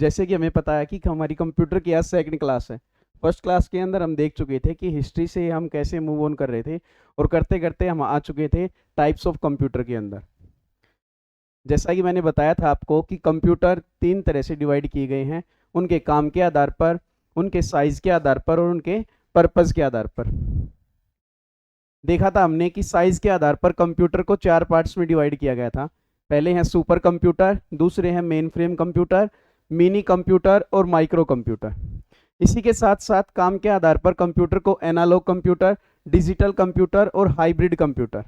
जैसे कि हमें पता है कि हमारी कंप्यूटर की आज सेकंड क्लास है। फर्स्ट क्लास के अंदर हम देख चुके थे कि हिस्ट्री से हम कैसे मूव ऑन कर रहे थे, और करते करते हम आ चुके थे टाइप्स ऑफ कंप्यूटर के अंदर। जैसा कि मैंने बताया था आपको कि कंप्यूटर 3 तरह से डिवाइड किए गए हैं, उनके काम के आधार पर, उनके साइज के आधार पर और उनके पर्पस के आधार पर। देखा था हमने कि साइज के आधार पर कंप्यूटर को 4 पार्ट्स में डिवाइड किया गया था। पहले हैं सुपर कंप्यूटर, दूसरे हैं main frame computer, mini computer और माइक्रो कंप्यूटर। इसी के साथ साथ काम के आधार पर कंप्यूटर को एनालॉग कंप्यूटर, डिजिटल कंप्यूटर और हाइब्रिड कंप्यूटर।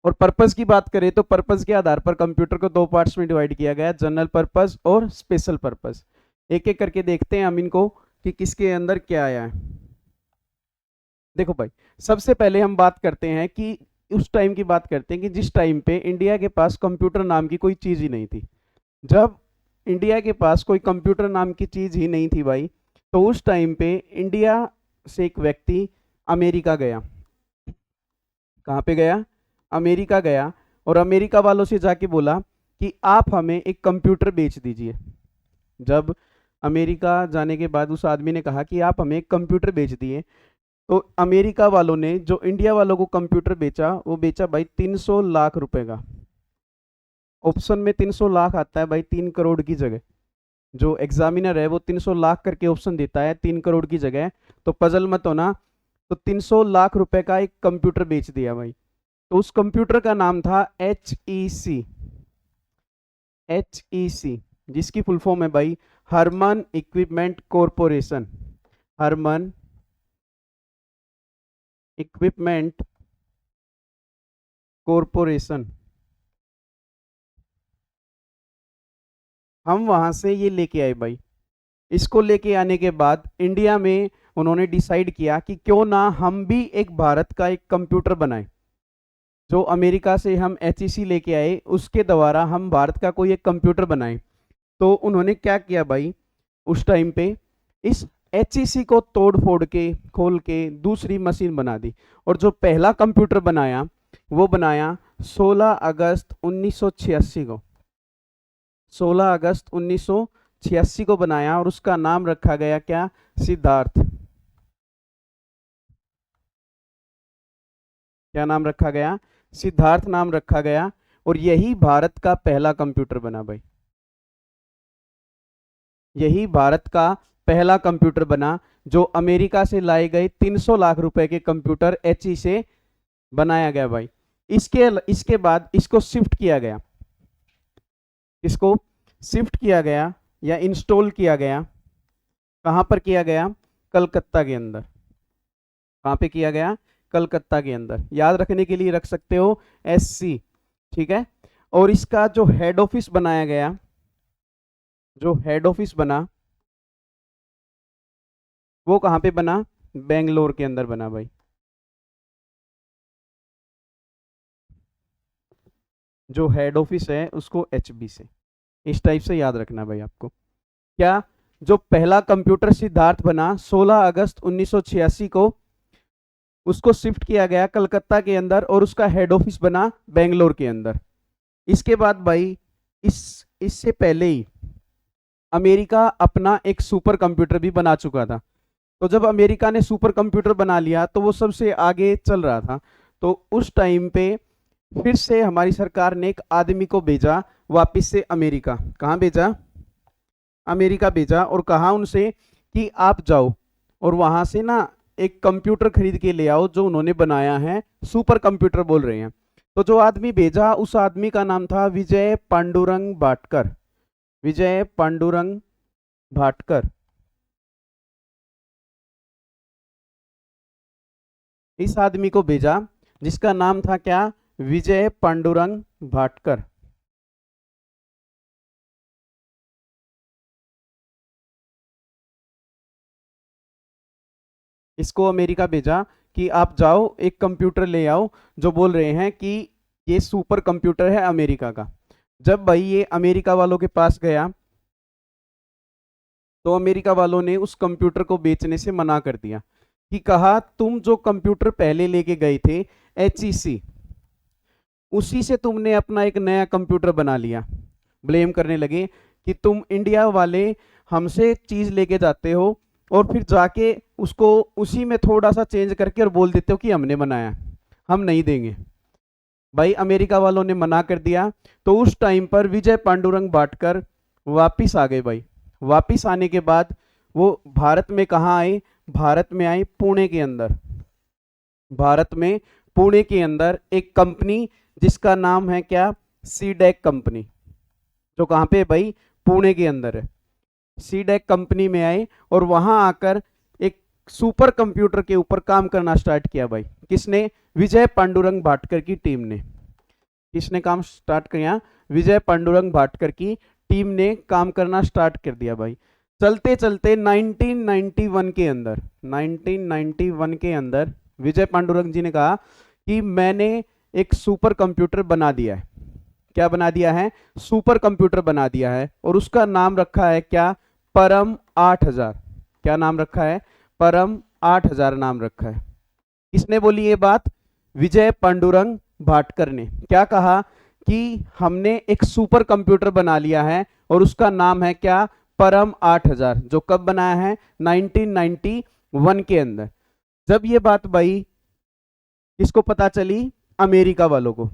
और पर्पस की बात करें तो पर्पस के आधार पर कंप्यूटर को 2 पार्ट्स में डिवाइड किया गया, जनरल पर्पस और स्पेशल पर्पस। एक एक करके देखते हैं हम इनको कि किसके अंदर क्या आया है। देखो भाई, सबसे पहले हम बात करते हैं कि उस टाइम की बात करते हैं कि जिस टाइम पे इंडिया के पास कंप्यूटर नाम की कोई चीज ही नहीं थी। जब इंडिया के पास कोई कंप्यूटर नाम की चीज ही नहीं थी भाई, तो उस टाइम पे इंडिया से एक व्यक्ति अमेरिका गया। कहाँ पे गया? अमेरिका गया, और अमेरिका वालों से जाके बोला कि आप हमें एक कंप्यूटर बेच दीजिए। जब अमेरिका जाने के बाद उस आदमी ने कहा कि आप हमें एक कंप्यूटर बेच दिए, तो अमेरिका वालों ने जो इंडिया वालों को कंप्यूटर बेचा, वो बेचा भाई 300 लाख रुपए का। ऑप्शन में 300 लाख आता है भाई 3 करोड़ की जगह। जो एग्जामिनर है वो 300 लाख करके ऑप्शन देता है 3 करोड़ की जगह, तो पजल मत होना। तो 300 लाख रुपए का एक कंप्यूटर बेच दिया भाई। तो उस कंप्यूटर का नाम था HEC। HEC जिसकी फुल फॉर्म है भाई हरमन इक्विपमेंट कॉरपोरेशन। हरमन इक्विपमेंट कॉरपोरेशन। हम वहां से ये लेके आए भाई। इसको लेके आने के बाद इंडिया में उन्होंने डिसाइड किया कि क्यों ना हम भी एक भारत का एक कंप्यूटर बनाएं। जो अमेरिका से हम HEC लेके आए, उसके द्वारा हम भारत का कोई एक कंप्यूटर बनाएं। तो उन्होंने क्या किया भाई, उस टाइम पे इस HEC को तोड़ फोड़ के खोल के दूसरी मशीन बना दी। और जो पहला कंप्यूटर बनाया वो बनाया 16 अगस्त 1986 को। 16 अगस्त 1986 को बनाया, और उसका नाम रखा गया क्या? सिद्धार्थ। क्या नाम रखा गया? सिद्धार्थ नाम रखा गया। और यही भारत का पहला कंप्यूटर बना भाई। यही भारत का पहला कंप्यूटर बना, जो अमेरिका से लाए गए 300 लाख रुपए के कंप्यूटर HE से बनाया गया भाई। इसके बाद इसको शिफ्ट किया गया। इसको शिफ्ट किया गया या इंस्टॉल किया गया। कहां पर किया गया? कलकत्ता के अंदर। कहां पे किया गया? कलकत्ता के अंदर। याद रखने के लिए रख सकते हो SC, ठीक है। और इसका जो हेड ऑफिस बनाया गया, जो हेड ऑफिस बना, वो कहां पे बना? बेंगलोर के अंदर बना भाई। जो हेड ऑफिस है उसको HB से, इस टाइप से याद रखना भाई आपको। क्या? जो पहला कंप्यूटर सिद्धार्थ बना 16 अगस्त 1986 को, उसको शिफ्ट किया गया कलकत्ता के अंदर, और उसका हेड ऑफिस बना बेंगलोर के अंदर। इसके बाद भाई इससे पहले ही अमेरिका अपना एक सुपर कंप्यूटर भी बना चुका था। तो जब अमेरिका ने सुपर कंप्यूटर बना लिया तो वो सबसे आगे चल रहा था। तो उस टाइम पे फिर से हमारी सरकार ने एक आदमी को भेजा वापस से अमेरिका। कहाँ भेजा? अमेरिका भेजा, और कहा उनसे कि आप जाओ और वहां से ना एक कंप्यूटर खरीद के ले आओ जो उन्होंने बनाया है, सुपर कंप्यूटर बोल रहे हैं। तो जो आदमी भेजा, उस आदमी का नाम था विजय पांडुरंग भाटकर। विजय पांडुरंग भाटकर। इस आदमी को भेजा जिसका नाम था क्या? विजय पांडुरंग भाटकर। इसको अमेरिका भेजा कि आप जाओ एक कंप्यूटर ले आओ, जो बोल रहे हैं कि ये सुपर कंप्यूटर है अमेरिका का। जब भाई ये अमेरिका वालों के पास गया, तो अमेरिका वालों ने उस कंप्यूटर को बेचने से मना कर दिया। कि कहा तुम जो कंप्यूटर पहले लेके गए थे HEC, उसी से तुमने अपना एक नया कंप्यूटर बना लिया। ब्लेम करने लगे कि तुम इंडिया वाले हमसे चीज लेके जाते हो और फिर जाके उसको उसी में थोड़ा सा चेंज करके और बोल देते हो कि हमने बनाया, हम नहीं देंगे। भाई अमेरिका वालों ने मना कर दिया, तो उस टाइम पर विजय पांडुरंग भाटकर वापिस आ गए भाई। वापिस आने के बाद वो भारत में कहाँ आए, भारत में आए पुणे के अंदर। भारत में पुणे के अंदर एक कंपनी जिसका नाम है क्या, सीडेक कंपनी, जो कहाँ पे है भाई, पुणे के अंदर है। सीडेक कंपनी में आए और वहां आकर एक सुपर कंप्यूटर के ऊपर काम करना स्टार्ट किया भाई। किसने, विजय पांडुरंग भाटकर की टीम ने। किसने काम स्टार्ट किया, विजय पांडुरंग भाटकर की टीम ने काम करना स्टार्ट कर दिया भाई। चलते चलते 1991 के अंदर, 1991 के अंदर विजय पांडुरंग जी ने कहा कि मैंने एक सुपर कंप्यूटर बना दिया है। क्या बना दिया है, सुपर कंप्यूटर बना दिया है, और उसका नाम रखा है क्या, परम 8000। क्या नाम रखा है, परम 8000 नाम रखा है। किसने बोली ये बात, विजय पांडुरंग भाटकर ने। क्या कहा कि हमने एक सुपर कंप्यूटर बना लिया है और उसका नाम है क्या, परम 8000, जो कब बनाया है, 1991 के अंदर। जब ये बात भाई किसको पता चली, अमेरिका वालों को।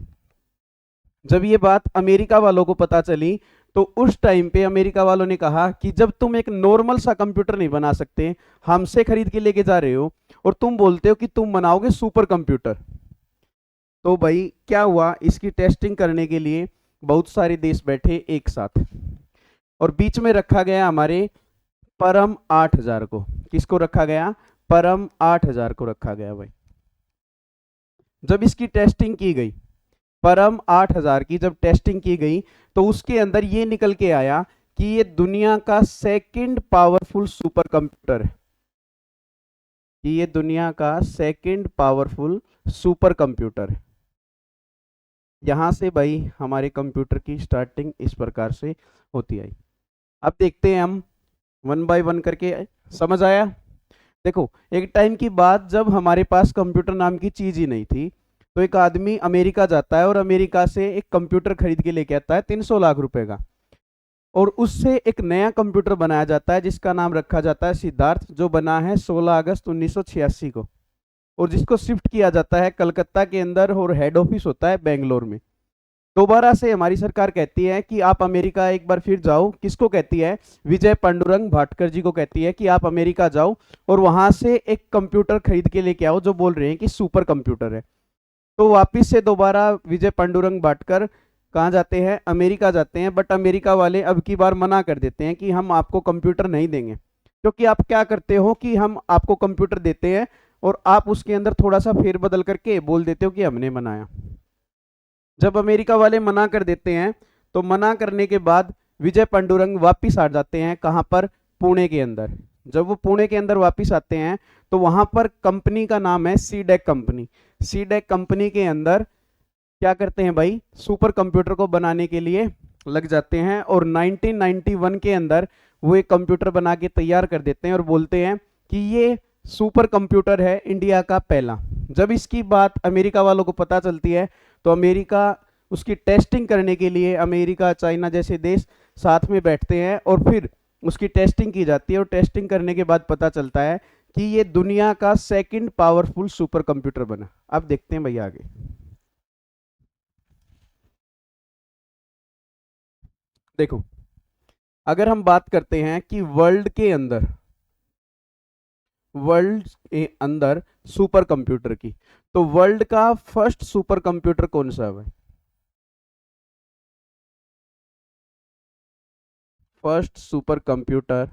जब ये बात अमेरिका वालों को पता चली, तो उस टाइम पे अमेरिका वालों ने कहा कि जब तुम एक नॉर्मल सा कंप्यूटर नहीं बना सकते, हमसे खरीद के लेके जा रहे हो, और तुम बोलते हो कि तुम बनाओगे सुपर कंप्यूटर। तो भाई क्या हुआ, इसकी टेस्टिंग करने के लिए बहुत सारे देश बैठे एक साथ, और बीच में रखा गया हमारे परम 8000 को। किसको रखा गया, परम 8000 को रखा गया भाई। जब इसकी टेस्टिंग की गई, परम 8000 की जब टेस्टिंग की गई, तो उसके अंदर ये निकल के आया कि ये दुनिया का सेकंड पावरफुल सुपर कंप्यूटर है। कि ये दुनिया का सेकंड पावरफुल सुपर कंप्यूटर है। यहां से भाई हमारे कंप्यूटर की स्टार्टिंग इस प्रकार से होती आई। अब देखते हैं हम वन बाय वन करके, समझ आया। देखो एक टाइम की बात, जब हमारे पास कंप्यूटर नाम की चीज ही नहीं थी, तो एक आदमी अमेरिका जाता है और अमेरिका से एक कंप्यूटर खरीद के लेके आता है 300 लाख रुपए का, और उससे एक नया कंप्यूटर बनाया जाता है जिसका नाम रखा जाता है सिद्धार्थ, जो बना है 16 अगस्त 1986 को, और जिसको शिफ्ट किया जाता है कलकत्ता के अंदर, और हेड ऑफिस होता है बेंगलोर में। दोबारा से हमारी सरकार कहती है कि आप अमेरिका एक बार फिर जाओ। किसको कहती है, विजय पांडुरंग भाटकर जी को कहती है कि आप अमेरिका जाओ और वहां से एक कंप्यूटर खरीद के लेके आओ जो बोल रहे हैं कि सुपर कंप्यूटर है। तो वापिस से दोबारा विजय पांडुरंग भाटकर कहाँ जाते हैं, अमेरिका जाते हैं। बट अमेरिका वाले अब की बार मना कर देते हैं कि हम आपको कंप्यूटर नहीं देंगे, क्योंकि आप क्या करते हो कि हम आपको कंप्यूटर देते हैं और आप उसके अंदर थोड़ा सा फेरबदल करके बोल देते हो कि हमने बनाया। जब अमेरिका वाले मना कर देते हैं, तो मना करने के बाद विजय पांडुरंग वापिस आ जाते हैं कहाँ पर, पुणे के अंदर। जब वो पुणे के अंदर वापिस आते हैं, तो वहां पर कंपनी का नाम है सीडेक कंपनी। सीडेक कंपनी के अंदर क्या करते हैं भाई, सुपर कंप्यूटर को बनाने के लिए लग जाते हैं, और 1991 के अंदर वो एक कंप्यूटर बना के तैयार कर देते हैं और बोलते हैं कि ये सुपर कंप्यूटर है इंडिया का पहला। जब इसकी बात अमेरिका वालों को पता चलती है, तो अमेरिका उसकी टेस्टिंग करने के लिए, अमेरिका चाइना जैसे देश साथ में बैठते हैं और फिर उसकी टेस्टिंग की जाती है, और टेस्टिंग करने के बाद पता चलता है कि ये दुनिया का सेकंड पावरफुल सुपर कंप्यूटर बना। अब देखते हैं भैया आगे। देखो अगर हम बात करते हैं कि वर्ल्ड के अंदर सुपर कंप्यूटर की, तो वर्ल्ड का फर्स्ट सुपर कंप्यूटर कौन सा है, फर्स्ट सुपर कंप्यूटर,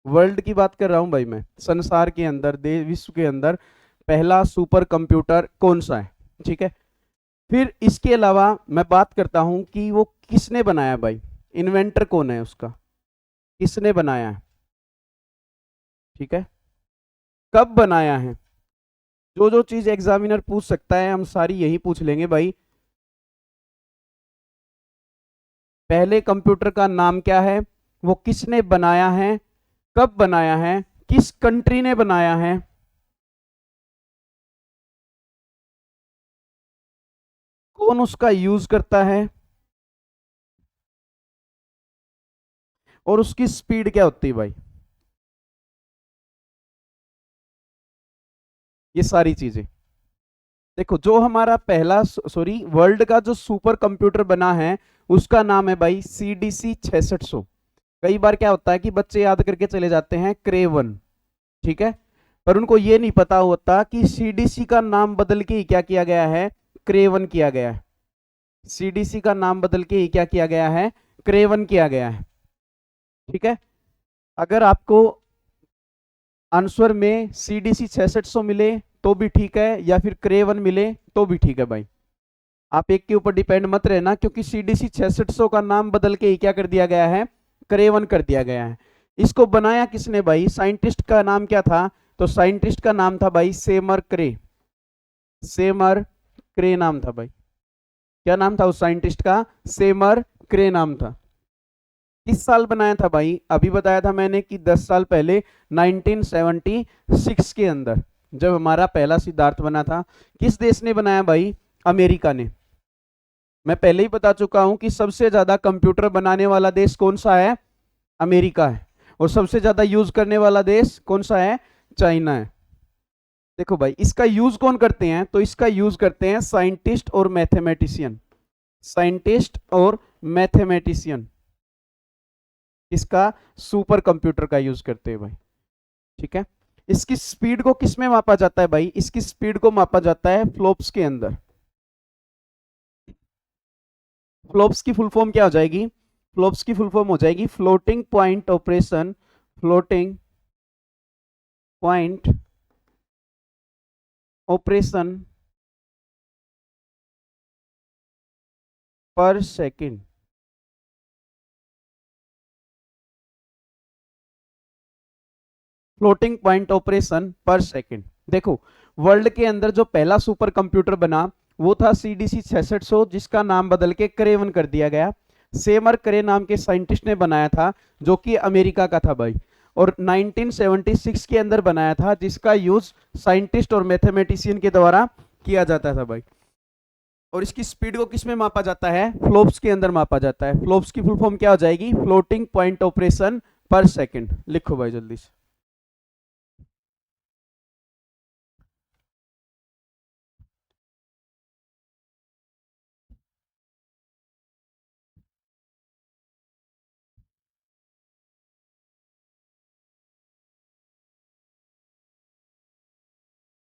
वर्ल्ड की बात कर रहा हूं भाई मैं, संसार के अंदर, देश विश्व के अंदर पहला सुपर कंप्यूटर कौन सा है, ठीक है। फिर इसके अलावा मैं बात करता हूं कि वो किसने बनाया भाई, इन्वेंटर कौन है उसका, किसने बनाया है, ठीक है, कब बनाया है। जो जो चीज एग्जामिनर पूछ सकता है हम सारी यही पूछ लेंगे भाई। पहले कंप्यूटर का नाम क्या है, वो किसने बनाया है, कब बनाया है, किस कंट्री ने बनाया है, कौन उसका यूज करता है, और उसकी स्पीड क्या होती है भाई, ये सारी चीजें। देखो जो हमारा पहला सॉरी वर्ल्ड का जो सुपर कंप्यूटर बना है उसका नाम है भाई CDC 6600। कई बार क्या होता है कि बच्चे याद करके चले जाते हैं क्रेवन, ठीक है, पर उनको ये नहीं पता होता कि CDC का नाम बदल के ही क्या किया गया है, क्रेवन किया गया है। CDC का नाम बदल के ही क्या किया गया है, क्रेवन किया गया है, ठीक है। अगर आपको आंसर में CDC 6600 मिले तो भी ठीक है, या फिर क्रेवन मिले तो भी ठीक है भाई। आप एक के ऊपर डिपेंड मत रहना, क्योंकि CDC 6600 का नाम बदल के ही क्या कर दिया गया है, क्रेवन कर दिया गया है। इसको बनाया किसने भाई, साइंटिस्ट का नाम क्या था, तो साइंटिस्ट का नाम था भाई सेमर क्रे। सेमर क्रे नाम था भाई। क्या नाम था उस साइंटिस्ट का, सेमर क्रे नाम था। किस साल बनाया था भाई, अभी बताया था मैंने कि 10 साल पहले 1976 के अंदर, जब हमारा पहला सिद्धार्थ बना था। किस देश ने बनाया भाई, अमेरिका ने। मैं पहले ही बता चुका हूं कि सबसे ज्यादा कंप्यूटर बनाने वाला देश कौन सा है, अमेरिका है। और सबसे ज्यादा यूज करने वाला देश कौन सा है, चाइना है। देखो भाई इसका यूज कौन करते हैं, तो इसका यूज करते हैं साइंटिस्ट और मैथमेटिशियन। साइंटिस्ट और मैथमेटिशियन इसका सुपर कंप्यूटर का यूज करते हैं भाई, ठीक है। इसकी स्पीड को किस में मापा जाता है भाई, इसकी स्पीड को मापा जाता है फ्लॉप्स के अंदर। फ्लॉप्स की फुल फॉर्म क्या हो जाएगी, फ्लॉप्स की फुल फॉर्म हो जाएगी floating point operation. Floating point operation पर सेकेंड। फ्लोटिंग पॉइंट ऑपरेशन पर सेकेंड। देखो वर्ल्ड के अंदर जो पहला सुपर कंप्यूटर बना वो था CDC 6600, जिसका नाम बदल के क्रेवन कर दिया गया। सेमर करे नाम के साइंटिस्ट ने बनाया था, जो कि अमेरिका का था भाई। और 1976 के अंदर बनाया था, जिसका यूज साइंटिस्ट और मैथमेटिशियन के द्वारा किया जाता था भाई। और इसकी स्पीड को किस में मापा जाता है, फ्लॉप्स के अंदर मापा जाता है। फ्लॉप्स की फुल फॉर्म क्या हो जाएगी, फ्लोटिंग पॉइंट ऑपरेशन पर सेकेंड। लिखो भाई जल्दी से।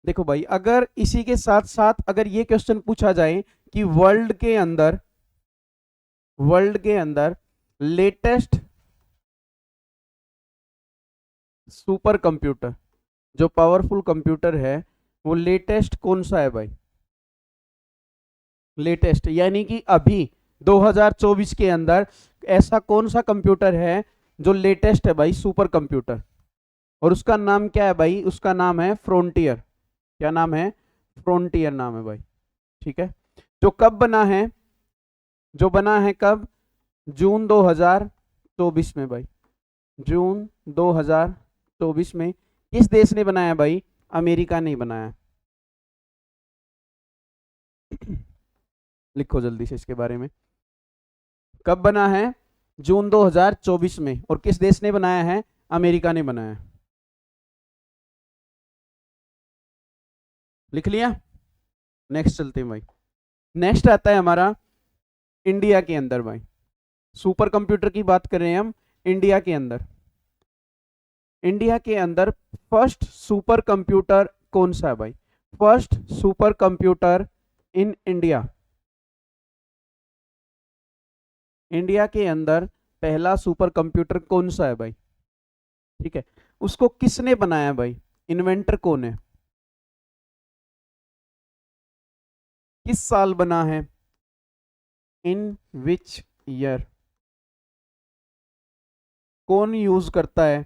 देखो भाई अगर इसी के साथ साथ अगर ये क्वेश्चन पूछा जाए कि वर्ल्ड के अंदर लेटेस्ट सुपर कंप्यूटर, जो पावरफुल कंप्यूटर है, वो लेटेस्ट कौन सा है भाई। लेटेस्ट यानी कि अभी 2024 के अंदर ऐसा कौन सा कंप्यूटर है जो लेटेस्ट है भाई, सुपर कंप्यूटर। और उसका नाम क्या है भाई, उसका नाम है फ्रंटियर। क्या नाम है, फ्रंटियर नाम है भाई, ठीक है। जो कब बना है, जो बना है कब, जून 2024 में भाई। जून 2024 में। किस देश ने बनाया भाई, अमेरिका ने बनाया। लिखो जल्दी से इसके बारे में। कब बना है, जून 2024 में। और किस देश ने बनाया है, अमेरिका ने बनाया। लिख लिया। नेक्स्ट चलते हैं भाई। नेक्स्ट आता है हमारा इंडिया के अंदर भाई। सुपर कंप्यूटर की बात कर रहे हैं हम इंडिया के अंदर। इंडिया के अंदर फर्स्ट सुपर कंप्यूटर कौन सा है भाई, first super computer in India. India के अंदर पहला सुपर कंप्यूटर कौन सा है भाई, ठीक है। उसको किसने बनाया भाई, इन्वेंटर कौन है, किस साल बना है, इन विच ईयर, कौन यूज करता है।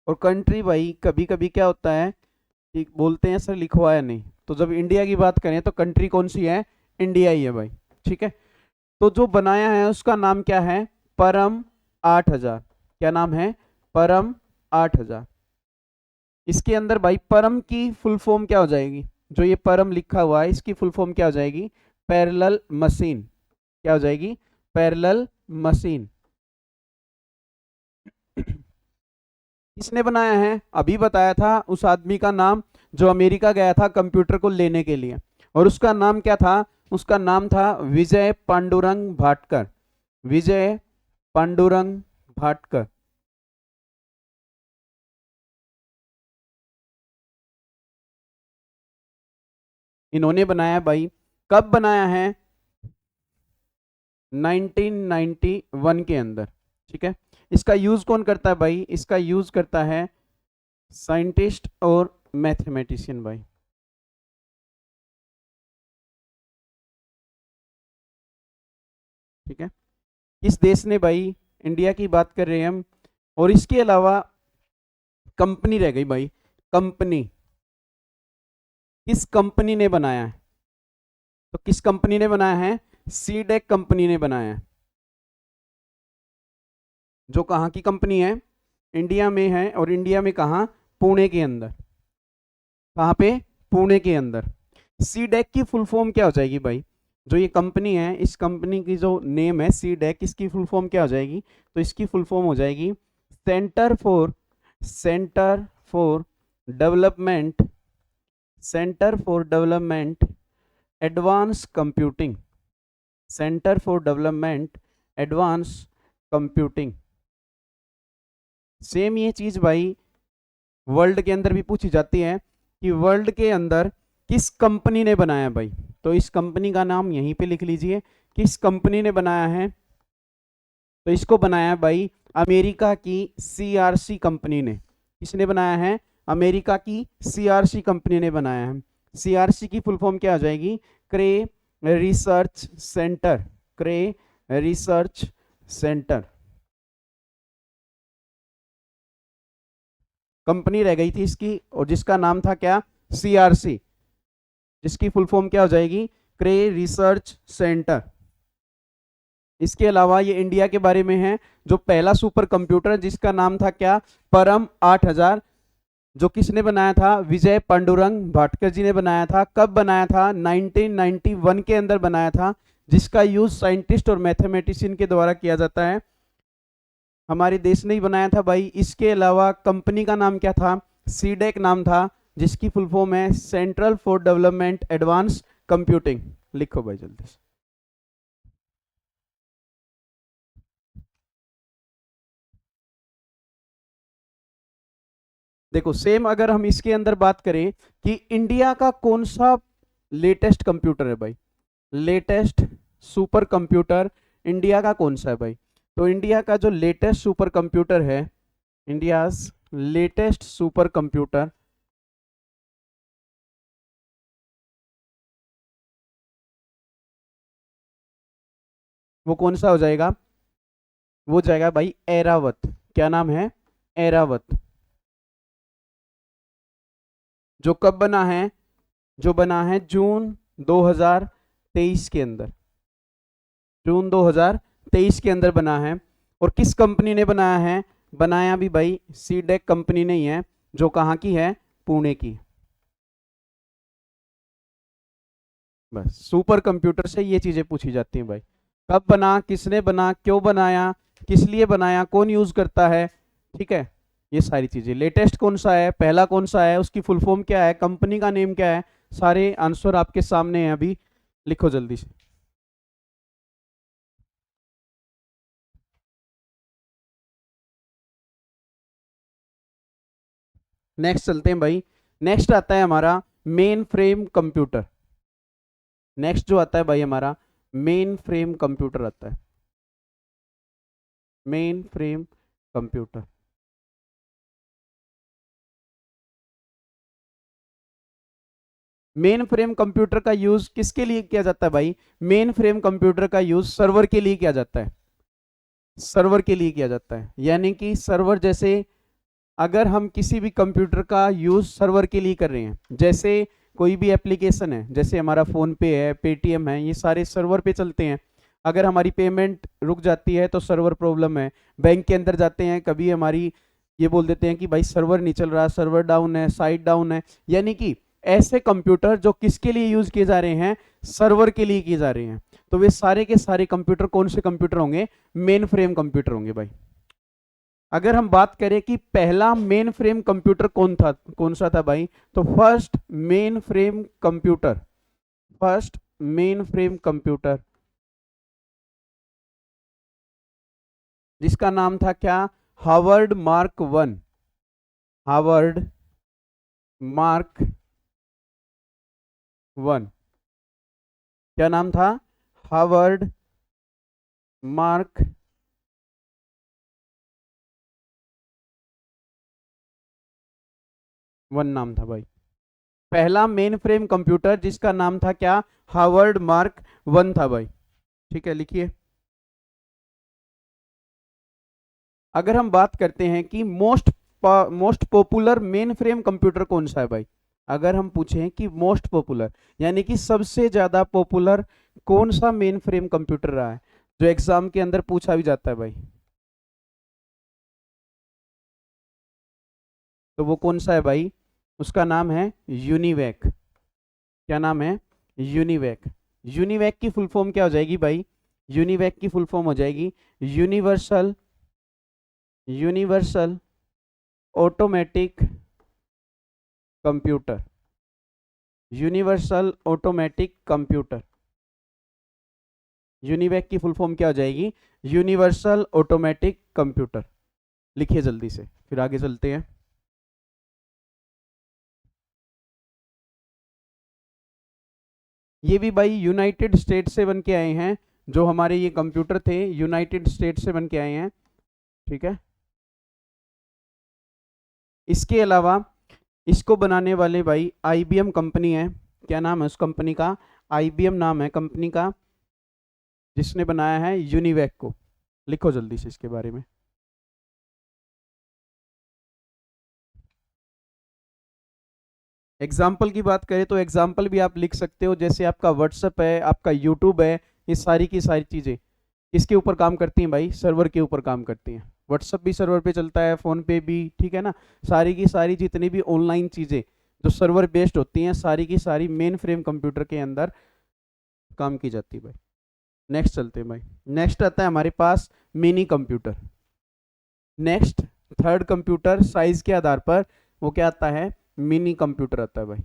और कंट्री भाई कभी कभी क्या होता है कि बोलते हैं सर लिखवाया नहीं, तो जब इंडिया की बात करें तो कंट्री कौन सी है, इंडिया ही है भाई, ठीक है। तो जो बनाया है उसका नाम क्या है, परम 8000। क्या नाम है, परम 8000। इसके अंदर भाई परम की फुल फॉर्म क्या हो जाएगी, जो ये परम लिखा हुआ है इसकी फुल फॉर्म क्या हो जाएगी, पैरेलल मशीन। क्या हो जाएगी, पैरेलल मशीन। किसने बनाया है? अभी बताया था उस आदमी का नाम जो अमेरिका गया था कंप्यूटर को लेने के लिए, और उसका नाम क्या था? उसका नाम था विजय पांडुरंग भाटकर। विजय पांडुरंग भाटकर। इन्होंने बनाया भाई। कब बनाया है? 1991 के अंदर। ठीक है। इसका यूज कौन करता है भाई? इसका यूज करता है साइंटिस्ट और मैथमेटिशियन भाई। ठीक है। किस देश ने भाई? इंडिया की बात कर रहे हैं हम। और इसके अलावा कंपनी रह गई भाई। कंपनी, किस कंपनी ने बनाया है? तो किस कंपनी ने बनाया है? सीडेक कंपनी ने बनाया है। जो कहाँ की कंपनी है? इंडिया में है। और इंडिया में कहाँ? पुणे के अंदर। कहाँ पे? पुणे के अंदर। सीडेक की फुल फॉर्म क्या हो जाएगी भाई? जो ये कंपनी है, इस कंपनी की जो नेम है सीडेक, इसकी फुल फॉर्म क्या हो जाएगी? तो इसकी फुल फॉर्म हो जाएगी centre for development, centre for development advance computing, centre for development advance computing. Same ये चीज भाई वर्ल्ड के अंदर भी पूछी जाती है कि वर्ल्ड के अंदर किस कंपनी ने बनाया भाई। तो इस कंपनी का नाम यहीं पे लिख लीजिए, किस कंपनी ने बनाया है? तो इसको बनाया भाई अमेरिका की सीआरसी कंपनी ने। किसने बनाया है? अमेरिका की सीआरसी कंपनी ने बनाया है। सीआरसी की फुल फॉर्म क्या हो जाएगी? क्रे रिसर्च सेंटर, क्रे रिसर्च सेंटर। कंपनी रह गई थी इसकी, और जिसका नाम था क्या? सीआरसी, जिसकी फुल फॉर्म क्या हो जाएगी? क्रे रिसर्च सेंटर। इसके अलावा ये इंडिया के बारे में है, जो पहला सुपर कंप्यूटर जिसका नाम था क्या? परम 8000, जो किसने बनाया था? विजय पांडुरंग भाटकर जी ने बनाया था। कब बनाया था? 1991 के अंदर बनाया था, जिसका यूज साइंटिस्ट और मैथमेटिशियन के द्वारा किया जाता है। हमारे देश ने ही बनाया था भाई। इसके अलावा कंपनी का नाम क्या था? सीडेक नाम था, जिसकी फुल फॉर्म है central for development advance computing. लिखो भाई जल्दी से। देखो सेम अगर हम इसके अंदर बात करें कि इंडिया का कौन सा लेटेस्ट कंप्यूटर है भाई, लेटेस्ट सुपर कंप्यूटर इंडिया का कौन सा है भाई? तो इंडिया का जो लेटेस्ट सुपर कंप्यूटर है, इंडिया लेटेस्ट सुपर कंप्यूटर, वो कौन सा हो जाएगा? वो जाएगा भाई एरावत। क्या नाम है? एरावत। जो कब बना है? जो बना है जून 2023 के अंदर, जून 2023 के अंदर बना है। और किस कंपनी ने बनाया है? बनाया भी भाई सीडेक कंपनी ने ही है, जो कहाँ की है? पुणे की। बस सुपर कंप्यूटर से ये चीजें पूछी जाती हैं भाई। कब बना, किसने बना, क्यों बनाया, किस लिए बनाया, कौन यूज करता है। ठीक है। ये सारी चीजें, लेटेस्ट कौन सा है, पहला कौन सा है, उसकी फुल फॉर्म क्या है, कंपनी का नेम क्या है, सारे आंसर आपके सामने हैं अभी। लिखो जल्दी से। नेक्स्ट चलते हैं भाई। नेक्स्ट आता है हमारा मेन फ्रेम कंप्यूटर। नेक्स्ट जो आता है भाई हमारा मेन फ्रेम कंप्यूटर आता है। Main frame computer. Main frame computer का यूज किसके लिए किया जाता है भाई? मेन फ्रेम कंप्यूटर का यूज सर्वर के लिए किया जाता है। सर्वर के लिए किया जाता है, यानी कि सर्वर जैसे अगर हम किसी भी कंप्यूटर का यूज सर्वर के लिए कर रहे हैं, जैसे कोई भी एप्लीकेशन है, जैसे हमारा फोन पे है, पेटीएम है, ये सारे सर्वर पे चलते हैं। अगर हमारी पेमेंट रुक जाती है तो सर्वर प्रॉब्लम है। बैंक के अंदर जाते हैं, कभी हमारी ये बोल देते हैं कि भाई सर्वर नहीं चल रहा, सर्वर डाउन है, साइट डाउन है। यानी कि ऐसे कंप्यूटर जो किसके लिए यूज किए जा रहे हैं? सर्वर के लिए किए जा रहे हैं। तो वे सारे के सारे कंप्यूटर कौन से कंप्यूटर होंगे? मेन फ्रेम कंप्यूटर होंगे भाई। अगर हम बात करें कि पहला मेन फ्रेम कंप्यूटर कौन सा था भाई, तो first main frame computer, first main frame computer जिसका नाम था क्या, Harvard mark one, Harvard mark one, क्या नाम था, हार्वर्ड मार्क वन नाम था भाई, पहला मेन फ्रेम कंप्यूटर जिसका नाम था क्या, हार्वर्ड मार्क वन था भाई। ठीक है, लिखिए। अगर हम बात करते हैं कि most popular main frame computer कौन सा है भाई, अगर हम पूछें कि मोस्ट पॉपुलर यानी कि सबसे ज्यादा पॉपुलर कौन सा मेन फ्रेम कंप्यूटर रहा है, जो एग्जाम के अंदर पूछा भी जाता है भाई, तो वो कौन सा है भाई, उसका नाम है यूनिवैक। क्या नाम है, यूनिवैक। यूनिवैक की फुल फॉर्म क्या हो जाएगी भाई, यूनिवैक की फुल फॉर्म हो जाएगी universal, universal automatic computer, universal automatic computer. UNIVAC की फुल फॉर्म क्या हो जाएगी, यूनिवर्सल ऑटोमेटिक कंप्यूटर। लिखिए जल्दी से, फिर आगे चलते हैं। ये भी भाई यूनाइटेड स्टेट से बन के आए हैं, जो हमारे ये कंप्यूटर थे यूनाइटेड स्टेट से बन के आए हैं। ठीक है, इसके अलावा इसको बनाने वाले भाई आईबीएम कंपनी है। क्या नाम है उस कंपनी का, आईबीएम नाम है कंपनी का, जिसने बनाया है यूनिवैक को। लिखो जल्दी से इसके बारे में। एग्जाम्पल की बात करें तो एग्जाम्पल भी आप लिख सकते हो, जैसे आपका व्हाट्सअप है, आपका यूट्यूब है, ये सारी की सारी चीज़ें किसके ऊपर काम करती हैं भाई, सर्वर के ऊपर काम करती हैं। व्हाट्सअप भी सर्वर पे चलता है, फ़ोन पे भी, ठीक है ना। सारी की सारी जितनी भी ऑनलाइन चीज़ें जो सर्वर बेस्ड होती हैं, सारी की सारी मेन फ्रेम कंप्यूटर के अंदर काम की जाती है भाई। नेक्स्ट चलते हैं भाई। नेक्स्ट आता है हमारे पास mini computer. Next third computer size के आधार पर वो क्या आता है, मिनी कंप्यूटर आता है भाई।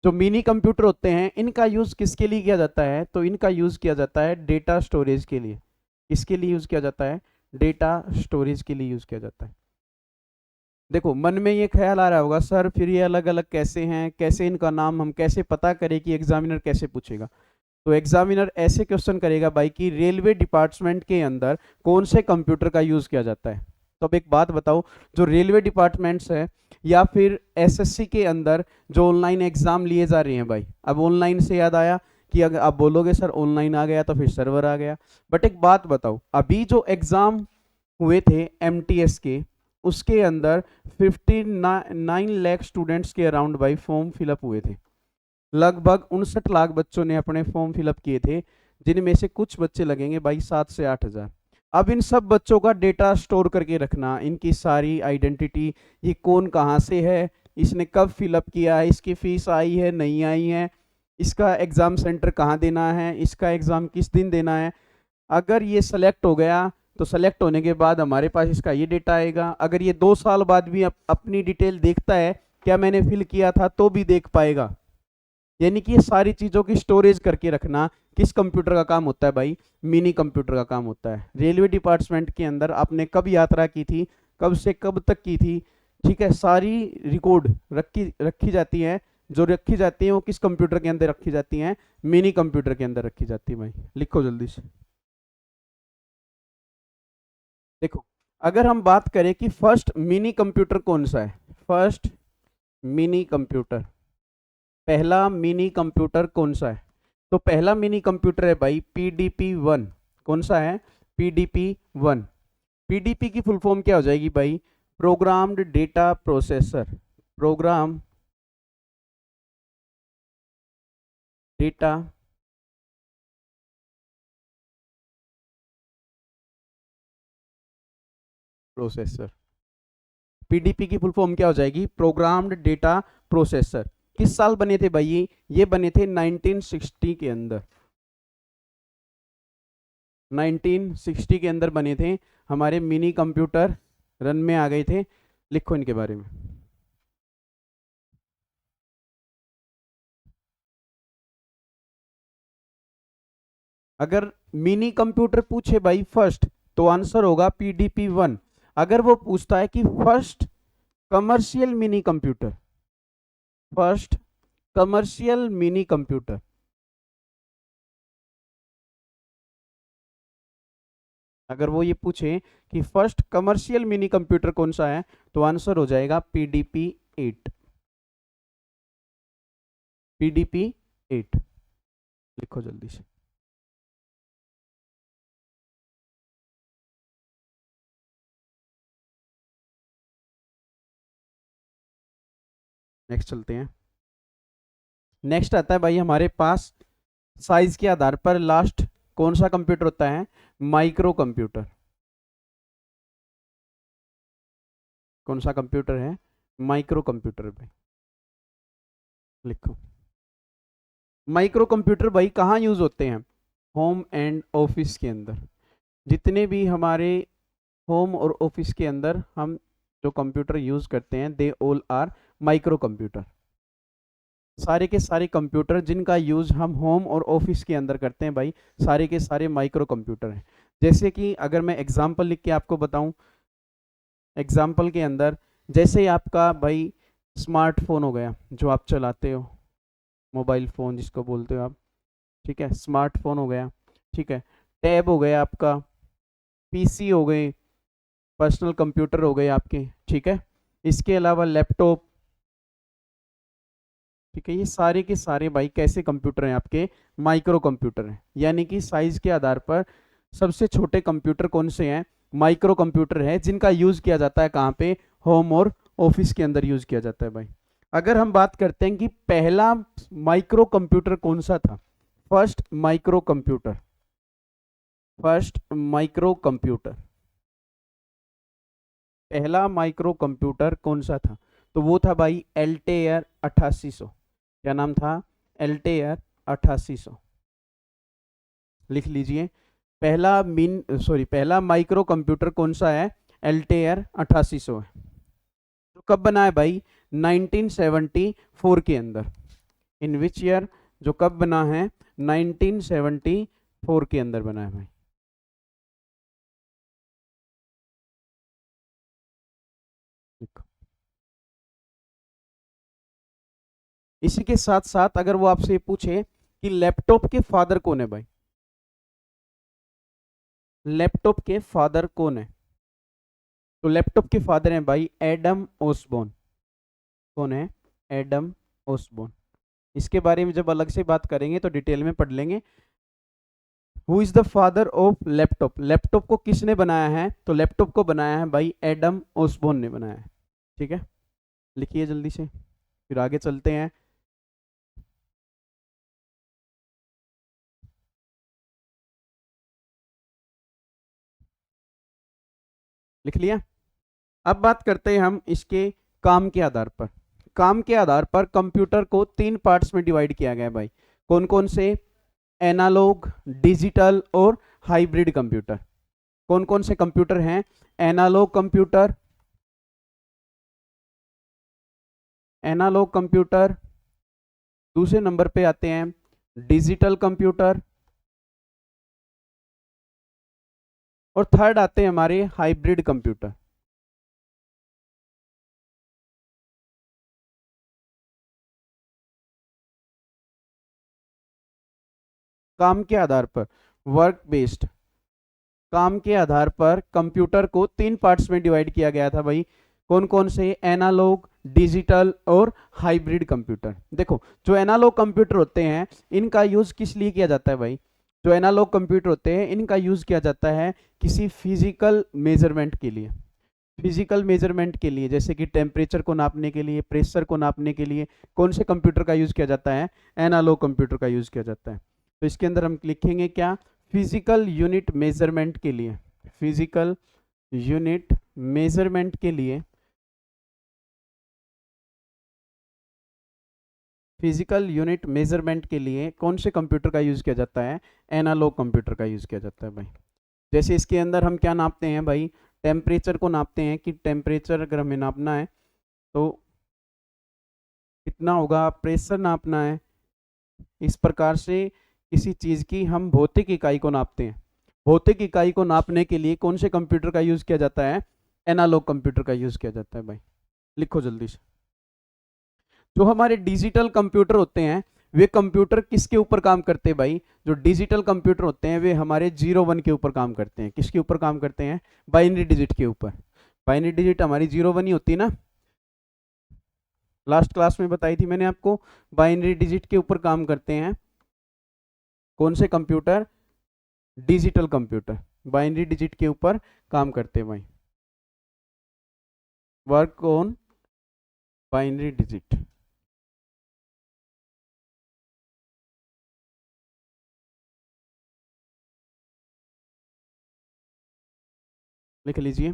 जो मिनी कंप्यूटर होते हैं इनका यूज किसके लिए किया जाता है, तो इनका यूज किया जाता है डेटा स्टोरेज के लिए। किसके लिए यूज किया जाता है, डेटा स्टोरेज के लिए यूज किया जाता है। देखो मन में ये ख्याल आ रहा होगा सर फिर ये अलग अलग कैसे हैं, कैसे इनका नाम हम कैसे पता करें कि एग्जामिनर कैसे पूछेगा। तो एग्जामिनर ऐसे क्वेश्चन करेगा भाई कि रेलवे डिपार्टमेंट के अंदर कौन से कंप्यूटर का यूज किया जाता है। तो अब एक बात बताओ, जो रेलवे डिपार्टमेंट्स है या फिर एसएससी के अंदर जो ऑनलाइन एग्जाम लिए जा रहे हैं भाई, अब ऑनलाइन से याद आया कि अगर आप बोलोगे सर ऑनलाइन आ गया तो फिर सर्वर आ गया, बट एक बात बताओ, अभी जो एग्जाम हुए थे एमटीएस के, उसके अंदर 59 लाख स्टूडेंट्स के अराउंड भाई फॉर्म फिलअप हुए थे। लगभग 59 लाख बच्चों ने अपने फॉर्म फिलअप किए थे, जिनमें से कुछ बच्चे लगेंगे भाई 7 से 8 हज़ार। अब इन सब बच्चों का डेटा स्टोर करके रखना, इनकी सारी आइडेंटिटी, ये कौन कहाँ से है, इसने कब फिलअप किया है, इसकी फीस आई है नहीं आई है, इसका एग्ज़ाम सेंटर कहाँ देना है, इसका एग्ज़ाम किस दिन देना है। अगर ये सेलेक्ट हो गया तो सेलेक्ट होने के बाद हमारे पास इसका ये डेटा आएगा। अगर ये 2 साल बाद भी अपनी डिटेल देखता है क्या मैंने फिल किया था, तो भी देख पाएगा। यानी कि ये सारी चीज़ों की स्टोरेज करके रखना किस कंप्यूटर का काम होता है भाई, मिनी कंप्यूटर का काम होता है। रेलवे डिपार्टमेंट के अंदर आपने कब यात्रा की थी, कब से कब तक की थी, ठीक है, सारी रिकॉर्ड रखी रखी जाती हैं। जो रखी जाती हैं वो किस कंप्यूटर के अंदर रखी जाती हैं, मिनी कंप्यूटर के अंदर रखी जाती है भाई। लिखो जल्दी से। देखो अगर हम बात करें कि फर्स्ट मिनी कंप्यूटर कौन सा है, फर्स्ट मिनी कंप्यूटर, पहला मिनी कंप्यूटर कौन सा है, तो पहला मिनी कंप्यूटर है भाई पीडीपी वन। कौन सा है, पीडीपी वन। पीडीपी की फुल फॉर्म क्या हो जाएगी भाई, programmed data processor, program data processor. PDP की फुल फॉर्म क्या हो जाएगी, प्रोग्राम्ड डेटा प्रोसेसर। किस साल बने थे भाई ये बने थे 1960 के अंदर। 1960 के अंदर बने थे, हमारे मिनी कंप्यूटर रन में आ गए थे। लिखो इनके बारे में। अगर मिनी कंप्यूटर पूछे भाई फर्स्ट, तो आंसर होगा PDP-1। अगर वो पूछता है कि first commercial mini computer, first commercial mini computer, अगर वो ये पूछे कि फर्स्ट कमर्शियल मिनी कंप्यूटर कौन सा है, तो आंसर हो जाएगा PDP-8। PDP-8 लिखो जल्दी से। नेक्स्ट चलते हैं। नेक्स्ट आता है भाई हमारे पास साइज के आधार पर लास्ट कौन सा कंप्यूटर होता है, माइक्रो कंप्यूटर। कौन सा कंप्यूटर है, माइक्रो कंप्यूटर भाई। लिखो। माइक्रो कंप्यूटर भाई कहाँ यूज होते हैं, होम एंड ऑफिस के अंदर। जितने भी हमारे होम और ऑफिस के अंदर हम जो कंप्यूटर यूज करते हैं, they all are micro computer. सारे के सारे कंप्यूटर जिनका यूज हम होम और ऑफिस के अंदर करते हैं भाई, सारे के सारे माइक्रो कंप्यूटर हैं। जैसे कि अगर मैं एग्जांपल लिख के आपको बताऊं, एग्जांपल के अंदर जैसे आपका भाई स्मार्टफोन हो गया जो आप चलाते हो, मोबाइल फ़ोन जिसको बोलते हो आप, ठीक है, स्मार्टफोन हो गया, ठीक है, टैब हो गया आपका, पीसी हो गए, पर्सनल कंप्यूटर हो गए आपके, ठीक है, इसके अलावा लैपटॉप, ठीक है, ये सारे के सारे भाई कैसे कंप्यूटर हैं आपके, माइक्रो कंप्यूटर हैं। यानी कि साइज के आधार पर सबसे छोटे कंप्यूटर कौन से हैं, माइक्रो कंप्यूटर है, जिनका यूज किया जाता है कहाँ पे, होम और ऑफिस के अंदर यूज किया जाता है भाई। अगर हम बात करते हैं कि पहला माइक्रो कंप्यूटर कौन सा था, first micro computer, first micro computer, पहला माइक्रो कंप्यूटर कौन सा था, तो वो था भाई एल्टेयर 8800। क्या नाम था, एल्टेयर 8800। लिख लीजिए। पहला माइक्रो कंप्यूटर कौन सा है, एल्टेयर 8800 है। तो कब बना है भाई, 1974 के अंदर। इन विच ईयर, जो कब बना है, 1974 के अंदर बना है भाई। देखो। इसी के साथ साथ अगर वो आपसे पूछे कि लैपटॉप के फादर कौन है भाई, लैपटॉप के फादर कौन है, तो लैपटॉप के फादर हैं भाई एडम ओसबोर्न। कौन है, एडम ओसबोर्न। इसके बारे में जब अलग से बात करेंगे तो डिटेल में पढ़ लेंगे। Who is the father of laptop, laptop को किसने बनाया है, तो लैपटॉप को बनाया है भाई एडम ओसबोर्न ने बनाया है। ठीक है, लिखिए जल्दी से, फिर आगे चलते हैं। लिख लिया। अब बात करते हैं हम इसके काम के आधार पर। काम के आधार पर कंप्यूटर को 3 पार्ट्स में डिवाइड किया गया है भाई। कौन कौन से, एनालॉग, डिजिटल और हाइब्रिड कंप्यूटर। कौन कौन से कंप्यूटर हैं, एनालॉग कंप्यूटर, एनालॉग कंप्यूटर, दूसरे नंबर पे आते हैं डिजिटल कंप्यूटर, और थर्ड आते हैं हमारे हाइब्रिड कंप्यूटर। काम के आधार पर, वर्क बेस्ड, काम के आधार पर कंप्यूटर को 3 पार्ट्स में डिवाइड किया गया था भाई। कौन कौन से, एनालॉग, डिजिटल और हाइब्रिड कंप्यूटर। देखो, जो एनालॉग कंप्यूटर होते हैं इनका यूज किस लिए किया जाता है भाई, जो एनालॉग कंप्यूटर होते हैं इनका यूज किया जाता है किसी फिजिकल मेजरमेंट के लिए। फिजिकल मेजरमेंट के लिए, जैसे कि टेम्परेचर को नापने के लिए, प्रेशर को नापने के लिए कौन से कंप्यूटर का यूज किया जाता है, एनालॉग कंप्यूटर का यूज किया जाता है। तो इसके अंदर हम लिखेंगे क्या, फिजिकल यूनिट मेजरमेंट के लिए, फिजिकल यूनिट मेजरमेंट के लिए फिजिकल यूनिट मेजरमेंट के लिए कौन से कंप्यूटर का यूज़ किया जाता है? एनालॉग कंप्यूटर का यूज़ किया जाता है भाई। जैसे इसके अंदर हम क्या नापते हैं भाई? टेम्परेचर को नापते हैं कि टेम्परेचर अगर हमें नापना है तो कितना होगा, प्रेशर नापना है। इस प्रकार से किसी चीज़ की हम भौतिक इकाई को नापते हैं। भौतिक इकाई को नापने के लिए कौन से कंप्यूटर का यूज़ किया जाता है? एनालॉग कंप्यूटर का यूज़ किया जाता है भाई। लिखो जल्दी से। जो हमारे डिजिटल कंप्यूटर होते हैं वे कंप्यूटर किसके ऊपर काम करते हैं भाई? जो डिजिटल कंप्यूटर होते हैं वे हमारे 0 1 के ऊपर काम करते हैं। किसके ऊपर काम करते हैं? बाइनरी डिजिट के ऊपर। बाइनरी डिजिट हमारी 0 1 ही होती है ना, लास्ट क्लास में बताई थी मैंने आपको। बाइनरी डिजिट के ऊपर काम करते हैं कौन से computer? Digital computer binary digit के ऊपर काम करते हैं भाई। Work on binary digit. लिख लीजिए।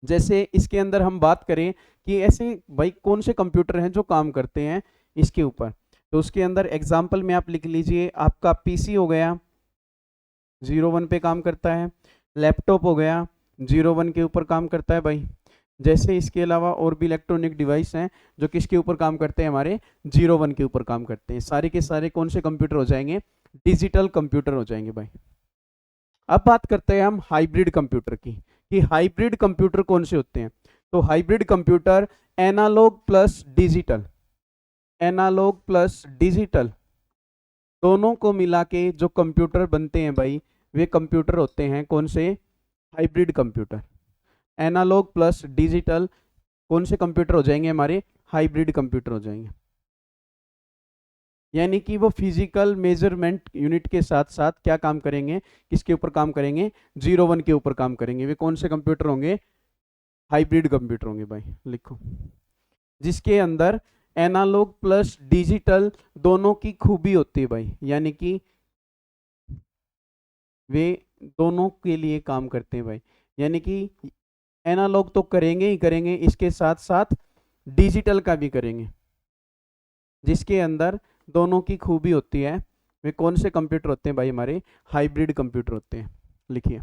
जैसे इसके अंदर हम बात करें कि ऐसे भाई कौन से कंप्यूटर हैं जो काम करते हैं इसके ऊपर, तो उसके अंदर एग्जाम्पल में आप लिख लीजिए। आपका पीसी हो गया, 0 1 पे काम करता है। लैपटॉप हो गया, 0 1 के ऊपर काम करता है भाई। जैसे इसके अलावा और भी इलेक्ट्रॉनिक डिवाइस हैं जो किसके ऊपर काम करते हैं? हमारे 0 1 के ऊपर काम करते हैं। सारे के सारे कौन से कंप्यूटर हो जाएंगे? डिजिटल कंप्यूटर हो जाएंगे भाई। अब बात करते हैं हम हाइब्रिड कंप्यूटर की, कि हाइब्रिड कंप्यूटर कौन से होते हैं। तो hybrid computer analogue plus digital, analogue plus digital दोनों को मिला के जो कंप्यूटर बनते हैं भाई वे कंप्यूटर होते हैं कौन से? Hybrid computer. Analogue plus digital कौन से कंप्यूटर हो जाएंगे? हमारे हाइब्रिड कंप्यूटर हो जाएंगे। यानी कि वो फिजिकल मेजरमेंट यूनिट के साथ साथ क्या काम करेंगे? किसके ऊपर काम करेंगे? 0 1 के ऊपर काम करेंगे। वे कौन से कंप्यूटर होंगे? हाइब्रिड कंप्यूटर होंगे भाई। लिखो। जिसके अंदर एनालॉग प्लस डिजिटल दोनों की खूबी होती है भाई, यानी कि वे दोनों के लिए काम करते हैं भाई। यानी कि एनालॉग तो करेंगे ही करेंगे, इसके साथ साथ डिजिटल का भी करेंगे। जिसके अंदर दोनों की खूबी होती है वे कौन से कंप्यूटर होते हैं भाई? हमारे हाइब्रिड कंप्यूटर होते हैं। लिखिए।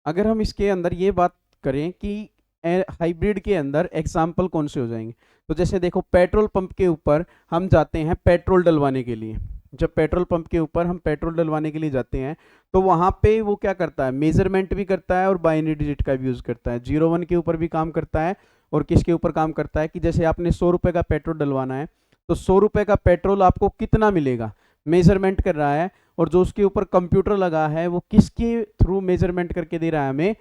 अगर हम इसके अंदर ये बात करें कि हाइब्रिड के अंदर एग्जाम्पल कौन से हो जाएंगे, तो जैसे देखो पेट्रोल पंप के ऊपर हम जाते हैं पेट्रोल डलवाने के लिए। जब पेट्रोल पंप के ऊपर हम पेट्रोल डलवाने के लिए जाते हैं तो वहां पे वो क्या करता है? मेजरमेंट भी करता है और बाइनरी डिजिट का भी यूज करता है। 0 1 के ऊपर भी काम करता है और किसके ऊपर काम करता है कि जैसे आपने 100 रुपए का पेट्रोल डलवाना है तो 100 रुपए का पेट्रोल आपको कितना मिलेगा? मेजरमेंट कर रहा है। और जो उसके ऊपर कंप्यूटर लगा है वो किसके थ्रू मेजरमेंट करके दे रहा है? हमें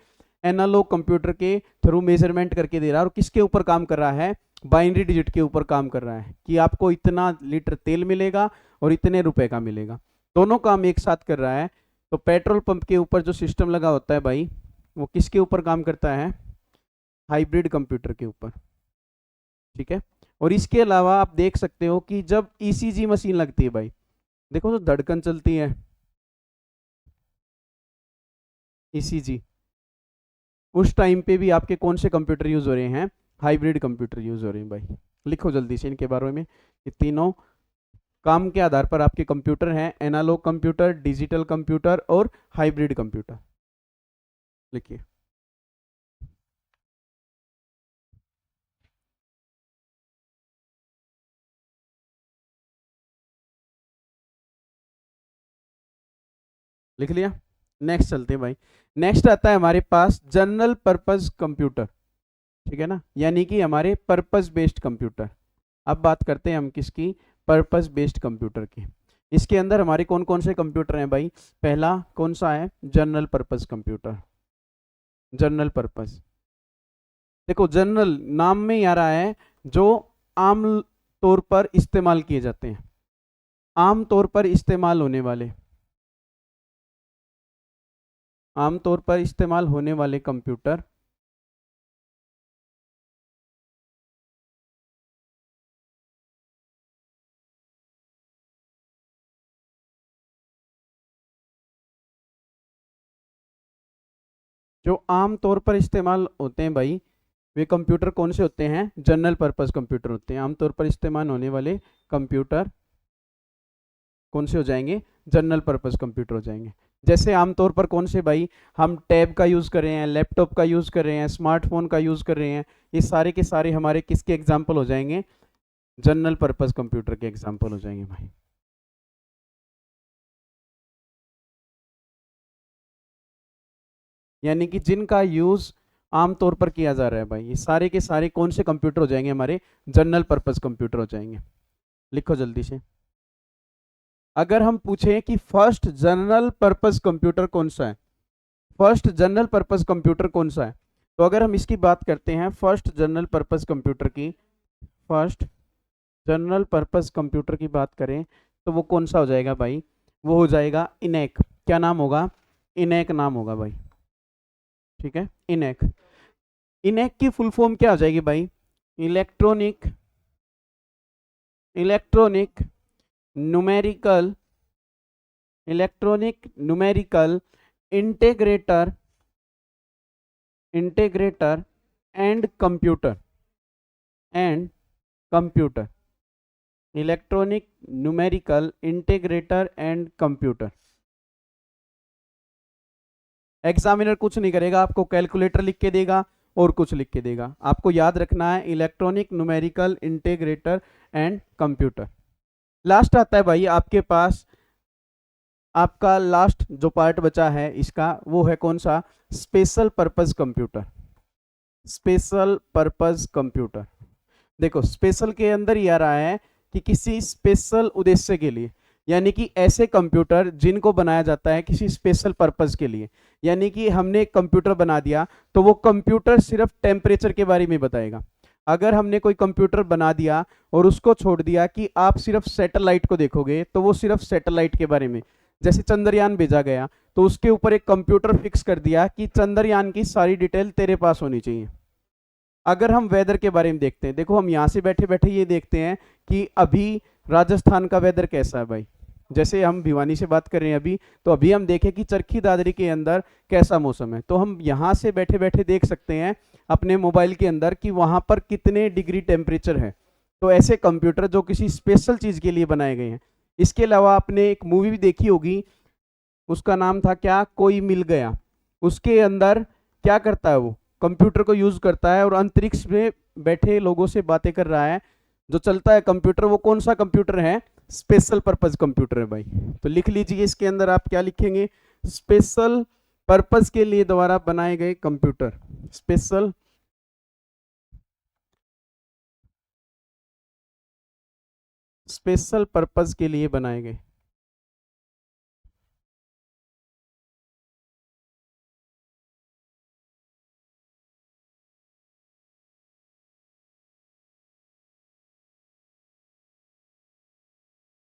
एनालॉग कंप्यूटर के थ्रू मेजरमेंट करके दे रहा है। और किसके ऊपर काम कर रहा है? बाइनरी डिजिट के ऊपर काम कर रहा है कि आपको इतना लीटर तेल मिलेगा और इतने रुपए का मिलेगा। दोनों काम एक साथ कर रहा है। तो पेट्रोल पंप के ऊपर जो सिस्टम लगा होता है भाई वो किसके ऊपर काम करता है? हाइब्रिड कंप्यूटर के ऊपर। ठीक है। और इसके अलावा आप देख सकते हो कि जब ईसीजी मशीन लगती है भाई, देखो तो धड़कन चलती है, ईसीजी, उस टाइम पे भी आपके कौन से कंप्यूटर यूज हो रहे हैं? हाइब्रिड कंप्यूटर यूज हो रहे हैं भाई। लिखो जल्दी से इनके बारे में। ये तीनों काम के आधार पर आपके कंप्यूटर हैं, एनालॉग कंप्यूटर, डिजिटल कंप्यूटर और हाइब्रिड कंप्यूटर। लिखिए। लिख लिया। नेक्स्ट चलते हैं भाई। नेक्स्ट आता है हमारे पास जनरल पर्पस कंप्यूटर। ठीक है ना, यानी कि हमारे पर्पस बेस्ड कंप्यूटर। अब बात करते हैं हम किसकी? पर्पस बेस्ड कंप्यूटर की। इसके अंदर हमारे कौन कौन से कंप्यूटर हैं भाई? पहला कौन सा है? General purpose computer. General purpose, देखो जनरल नाम में ही आ रहा है जो आम तौर पर इस्तेमाल किए जाते हैं, आम तौर पर इस्तेमाल होने वाले, आम तौर पर इस्तेमाल होने वाले कंप्यूटर जो आम तौर पर इस्तेमाल होते हैं भाई, वे कंप्यूटर कौन से होते हैं? जनरल पर्पस कंप्यूटर होते हैं। आमतौर पर इस्तेमाल होने वाले कंप्यूटर कौन से हो जाएंगे? जनरल पर्पस कंप्यूटर हो जाएंगे। जैसे आमतौर पर कौन से भाई, हम टैब का यूज़ कर रहे हैं, लैपटॉप का यूज़ कर रहे हैं, स्मार्टफोन का यूज़ कर रहे हैं, ये सारे के सारे हमारे किसके एग्जाम्पल हो जाएंगे? जनरल पर्पस कंप्यूटर के एग्जाम्पल हो जाएंगे भाई। यानी कि जिनका यूज़ आमतौर पर किया जा रहा है भाई, ये सारे के सारे कौन से कंप्यूटर हो जाएंगे? हमारे जनरल पर्पस कंप्यूटर हो जाएंगे। लिखो जल्दी से। अगर हम पूछें कि फर्स्ट जनरल पर्पस कंप्यूटर कौन सा है, फर्स्ट जनरल पर्पस कंप्यूटर कौन सा है, तो अगर हम इसकी बात करते हैं फर्स्ट जनरल पर्पस कंप्यूटर की, फर्स्ट जनरल पर्पस कंप्यूटर की बात करें तो वो कौन सा हो जाएगा भाई? वो हो जाएगा इनेक। क्या नाम होगा? इनेक नाम होगा भाई। ठीक है, इनेक। इनेक की फुल फॉर्म क्या हो जाएगी भाई? Electronic electronic numerical electronic numerical integrator integrator and computer electronic numerical integrator and computer. Examiner कुछ नहीं करेगा, आपको कैलकुलेटर लिख के देगा और कुछ लिख के देगा। आपको याद रखना है electronic numerical integrator and computer. Last आता है भाई आपके पास, आपका लास्ट जो पार्ट बचा है इसका, वो है कौन सा? Special purpose computer. Special purpose computer. देखो स्पेशल के अंदर ही आ रहा है कि किसी स्पेशल उद्देश्य के लिए, यानी कि ऐसे कंप्यूटर जिनको बनाया जाता है किसी स्पेशल पर्पस के लिए। यानी कि हमने एक कंप्यूटर बना दिया तो वो कंप्यूटर सिर्फ टेम्परेचर के बारे में बताएगा। अगर हमने कोई कंप्यूटर बना दिया और उसको छोड़ दिया कि आप सिर्फ सैटेलाइट को देखोगे, तो वो सिर्फ सैटेलाइट के बारे में, जैसे चंद्रयान भेजा गया तो उसके ऊपर एक कंप्यूटर फिक्स कर दिया कि चंद्रयान की सारी डिटेल तेरे पास होनी चाहिए। अगर हम वेदर के बारे में देखते हैं, देखो हम यहाँ से बैठे बैठे ये देखते हैं कि अभी राजस्थान का वेदर कैसा है भाई। जैसे हम भिवानी से बात कर रहे हैं अभी, तो अभी हम देखें कि चरखी दादरी के अंदर कैसा मौसम है, तो हम यहाँ से बैठे बैठे देख सकते हैं अपने मोबाइल के अंदर कि वहाँ पर कितने डिग्री टेम्परेचर है। तो ऐसे कंप्यूटर जो किसी स्पेशल चीज़ के लिए बनाए गए हैं। इसके अलावा आपने एक मूवी भी देखी होगी, उसका नाम था क्या? कोई मिल गया। उसके अंदर क्या करता है? वो कंप्यूटर को यूज करता है और अंतरिक्ष में बैठे लोगों से बातें कर रहा है। जो चलता है कंप्यूटर, वो कौन सा कंप्यूटर है? स्पेशल पर्पस कंप्यूटर है भाई। तो लिख लीजिए, इसके अंदर आप क्या लिखेंगे? स्पेशल पर्पस के लिए द्वारा बनाए गए कंप्यूटर। स्पेशल स्पेशल पर्पस के लिए बनाए गए।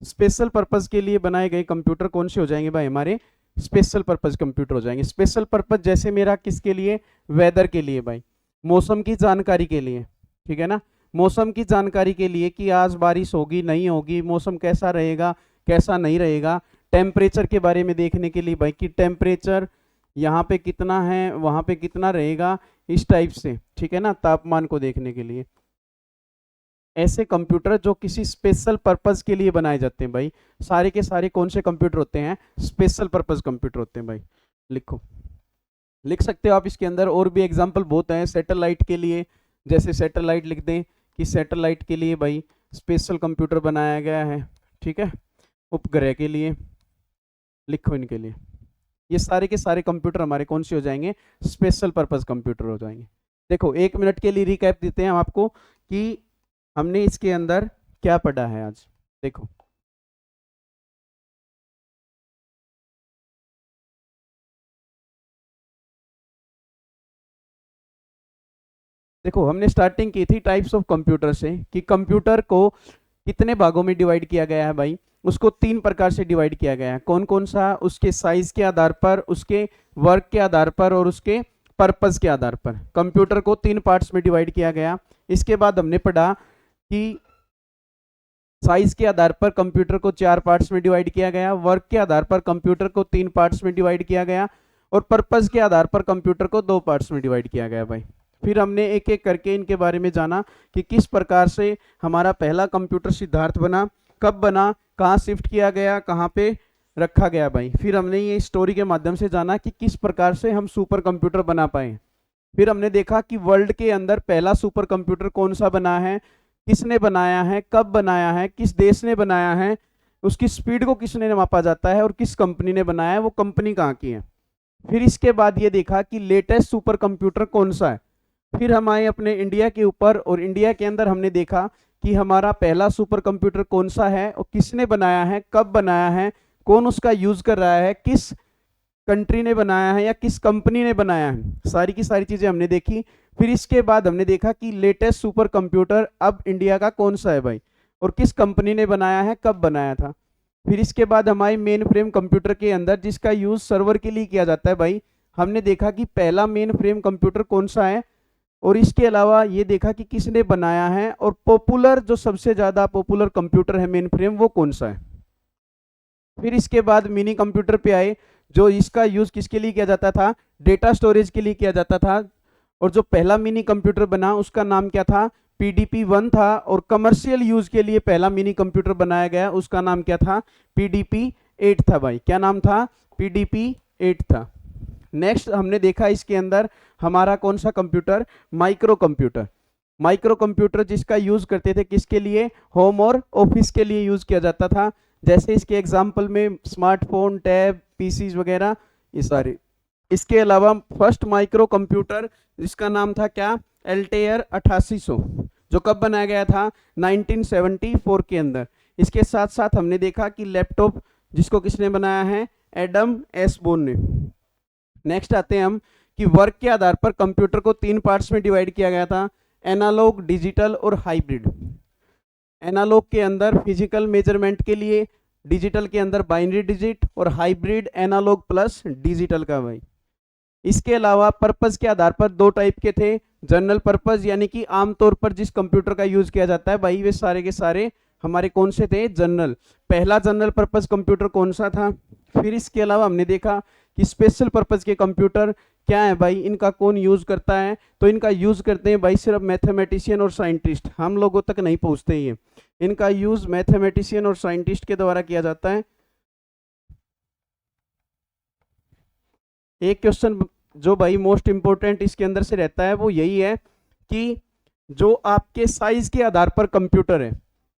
स्पेशल पर्पस के लिए बनाए गए कंप्यूटर कौन से हो जाएंगे भाई? हमारे स्पेशल पर्पस कंप्यूटर हो जाएंगे। स्पेशल पर्पस जैसे मेरा किसके लिए? वेदर के लिए भाई, मौसम की जानकारी के लिए। ठीक है ना, मौसम की जानकारी के लिए कि आज बारिश होगी नहीं होगी, मौसम कैसा रहेगा कैसा नहीं रहेगा। टेम्परेचर के बारे में देखने के लिए भाई कि टेम्परेचर यहाँ पे कितना है, वहाँ पे कितना रहेगा, इस टाइप से। ठीक है ना, तापमान को देखने के लिए। ऐसे कंप्यूटर जो किसी स्पेशल पर्पस के लिए बनाए जाते हैं भाई, सारे के सारे कौन से कंप्यूटर होते हैं? स्पेशल पर्पस कंप्यूटर होते हैं भाई। लिखो, लिख सकते हो आप इसके अंदर, और भी एग्जांपल बहुत हैं। सैटेलाइट के लिए, जैसे सैटेलाइट लिख दें कि सैटेलाइट के लिए भाई स्पेशल कंप्यूटर बनाया गया है। ठीक है, उपग्रह के लिए लिखो, इनके लिए। ये सारे के सारे कंप्यूटर हमारे कौन से हो जाएंगे? स्पेशल पर्पस कंप्यूटर हो जाएंगे। देखो 1 मिनट के लिए रिकैप देते हैं हम आपको कि हमने इसके अंदर क्या पढ़ा है आज। देखो देखो हमने स्टार्टिंग की थी टाइप्स ऑफ कंप्यूटर से, कि कंप्यूटर को कितने भागों में डिवाइड किया गया है भाई। उसको 3 प्रकार से डिवाइड किया गया है। कौन कौन सा? उसके साइज के आधार पर, उसके वर्क के आधार पर और उसके पर्पस के आधार पर कंप्यूटर को 3 पार्ट्स में डिवाइड किया गया। इसके बाद हमने पढ़ा कि साइज के आधार पर कंप्यूटर को 4 पार्ट्स में डिवाइड किया गया, वर्क के आधार पर कंप्यूटर को 3 पार्ट्स में डिवाइड किया गया, और पर्पस के आधार पर कंप्यूटर को दो पार्ट्स में डिवाइड किया गया भाई। फिर हमने एक एक करके इनके बारे में जाना कि किस प्रकार से हमारा पहला कंप्यूटर सिद्धार्थ बना, कब बना, कहाँ शिफ्ट किया गया, कहाँ पे रखा गया भाई। फिर हमने ये स्टोरी के माध्यम से जाना कि किस प्रकार से हम सुपर कंप्यूटर बना पाए। फिर हमने देखा कि वर्ल्ड के अंदर पहला सुपर कंप्यूटर कौन सा बना है, किसने बनाया है, कब बनाया है, किस देश ने बनाया है, उसकी स्पीड को किसने मापा जाता है और किस कंपनी ने बनाया है, वो कंपनी कहाँ की है। फिर इसके बाद ये देखा कि लेटेस्ट सुपर कंप्यूटर कौन सा है। फिर हम आए अपने इंडिया के ऊपर और इंडिया के अंदर हमने देखा कि हमारा पहला सुपर कंप्यूटर कौन सा है और किसने बनाया है, कब बनाया है, कौन उसका यूज कर रहा है, किस कंट्री ने बनाया है या किस कंपनी ने बनाया है। सारी की सारी चीजें हमने देखी। फिर इसके बाद हमने देखा कि लेटेस्ट सुपर कंप्यूटर अब इंडिया का कौन सा है भाई और किस कंपनी ने बनाया है, कब बनाया था। फिर इसके बाद हमारे मेन फ्रेम कंप्यूटर के अंदर जिसका यूज सर्वर के लिए किया जाता है भाई, हमने देखा कि पहला मेन फ्रेम कंप्यूटर कौन सा है और इसके अलावा ये देखा कि किसने बनाया है और पॉपुलर जो सबसे ज्यादा पॉपुलर कंप्यूटर है मेन फ्रेम वो कौन सा है। फिर इसके बाद मिनी कंप्यूटर पे आए जो इसका यूज किसके लिए किया जाता था, डेटा स्टोरेज के लिए किया जाता था। और जो पहला मिनी कंप्यूटर बना उसका नाम क्या था, PDP-1 था। और कमर्शियल यूज के लिए पहला मिनी कंप्यूटर बनाया गया उसका नाम क्या था, PDP-8 था भाई। क्या नाम था, PDP-8 था। नेक्स्ट हमने देखा इसके अंदर हमारा कौन सा computer, micro computer. Micro computer जिसका यूज करते थे किसके लिए, होम और ऑफिस के लिए यूज किया जाता था। जैसे इसके एग्जाम्पल में स्मार्टफोन, टैब, पीसीज वगैरह ये सारे। इसके अलावा फर्स्ट माइक्रो कंप्यूटर जिसका नाम था क्या, एल्टेयर 8800, जो कब बनाया गया था, 1974 के अंदर। इसके साथ साथ हमने देखा कि लैपटॉप जिसको किसने बनाया है, एडम एस बोन ने। नेक्स्ट आते हैं हम कि वर्क के आधार पर कंप्यूटर को तीन पार्ट्स में डिवाइड किया गया था, एनालॉग, डिजिटल और हाइब्रिड। एनालॉग के अंदर फिजिकल मेजरमेंट के लिए, डिजिटल के अंदर बाइनरी डिजिट और हाइब्रिड एनालॉग प्लस डिजिटल का भाई। इसके अलावा पर्पस के आधार पर दो टाइप के थे, जनरल पर्पस यानी कि आमतौर पर जिस कंप्यूटर का यूज किया जाता है भाई वे सारे के सारे हमारे कौन से थे, जनरल। पहला जनरल पर्पस कंप्यूटर कौन सा था। फिर इसके अलावा हमने देखा कि स्पेशल पर्पस के कंप्यूटर क्या है भाई, इनका कौन यूज करता है, तो इनका यूज करते हैं भाई सिर्फ मैथमेटिशियन और साइंटिस्ट, हम लोगों तक नहीं पहुंचते ये। इनका यूज मैथमेटिशियन और साइंटिस्ट के द्वारा किया जाता है। एक क्वेश्चन जो भाई मोस्ट इंपोर्टेंट इसके अंदर से रहता है वो यही है कि जो आपके साइज के आधार पर कंप्यूटर है,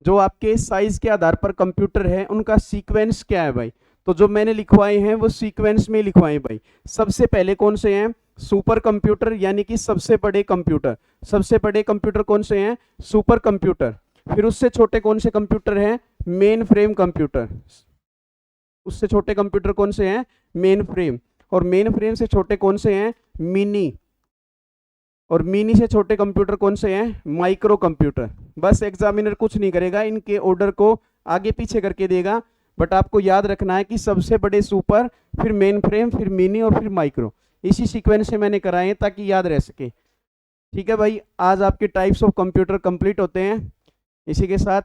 जो आपके साइज के आधार पर कंप्यूटर है उनका सीक्वेंस क्या है भाई। तो जो मैंने लिखवाए हैं वो सीक्वेंस में लिखवाए भाई। सबसे पहले कौन से हैं, सुपर कंप्यूटर यानी कि सबसे बड़े कंप्यूटर। सबसे बड़े कंप्यूटर कौन से हैं, सुपर कंप्यूटर। फिर उससे छोटे कौन से कंप्यूटर हैं, मेन फ्रेम कंप्यूटर। उससे छोटे कंप्यूटर कौन से हैं, मेन फ्रेम। और मेन फ्रेम से छोटे कौन से हैं, मिनी। और मिनी से छोटे कंप्यूटर कौन से हैं, माइक्रो कंप्यूटर। बस एग्जामिनर कुछ नहीं करेगा, इनके ऑर्डर को आगे पीछे करके देगा, बट आपको याद रखना है कि सबसे बड़े सुपर, फिर मेन फ्रेम, फिर मिनी और फिर माइक्रो। इसी सीक्वेंस से मैंने कराए ताकि याद रह सके। ठीक है भाई, आज आपके टाइप्स ऑफ कंप्यूटर कंप्लीट होते हैं। इसी के साथ